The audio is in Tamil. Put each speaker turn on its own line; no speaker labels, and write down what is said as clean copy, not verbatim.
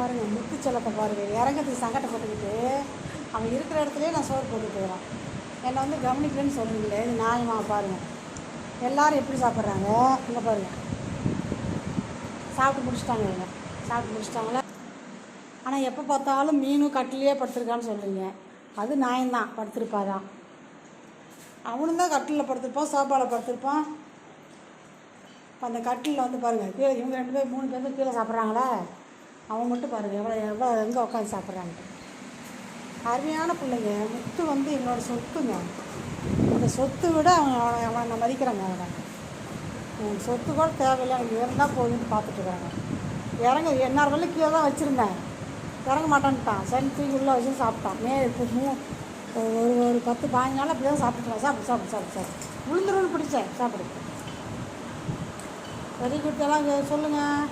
பாருங்கள், முத்துச்சலத்தை பாருங்கள், இறங்கிறதுக்கு சங்கடப்பட்டுக்கிட்டு அவன் இருக்கிற இடத்துலையே நான் சோறு போட்டு போயிடறான். என்னை வந்து கவனிக்கலன்னு சொல்லுவீங்களே, இது நியாயமாக பாருங்கள். எல்லோரும் எப்படி சாப்பிட்றாங்க இங்கே பாருங்கள். சாப்பிட்டு முடிச்சிட்டாங்க, இவங்க சாப்பிட்டு முடிச்சிட்டாங்களா. ஆனால் எப்போ பார்த்தாலும் மீனும் கட்டிலே படுத்துருக்கான்னு சொல்லுவீங்க. அது நியாயம்தான், படுத்திருப்பாதான். அவனும் தான் கட்டிலில் படுத்திருப்பான், சோபாவில் படுத்திருப்பான். இப்போ அந்த கட்டிலில் வந்து பாருங்கள், கீழே இவங்க 2 பேர் 3 பேர் கீழே சாப்பிட்றாங்களா, அவன் மட்டும் பாருங்கள் எவ்வளோ எங்கே உட்காந்து சாப்பிட்றாங்க. அருமையான பிள்ளைங்க. முத்து வந்து என்னோட சொத்துங்க. இந்த சொத்து விட அவனை நான் மதிக்கிறாங்க. அவனை சொத்து கூட தேவையில்லை, எனக்கு இருந்தால் போதுன்னு பார்த்துட்டுருக்காங்க. எந்நேரம் வரல கீழே தான் வச்சுருந்தேன், இறங்க மாட்டான்ட்டான். சரி தூக்கி உள்ளே வச்சு சாப்பிட்டான். இப்போ ஒரு 10-15 நாள் அப்படி தான் சாப்பிட்டுக்கலாம். சாப்பிடு விழுந்துருன்னு பிடிச்சேன். சாப்பிடு. Very good. எல்லாம் சொல்லுங்கள்.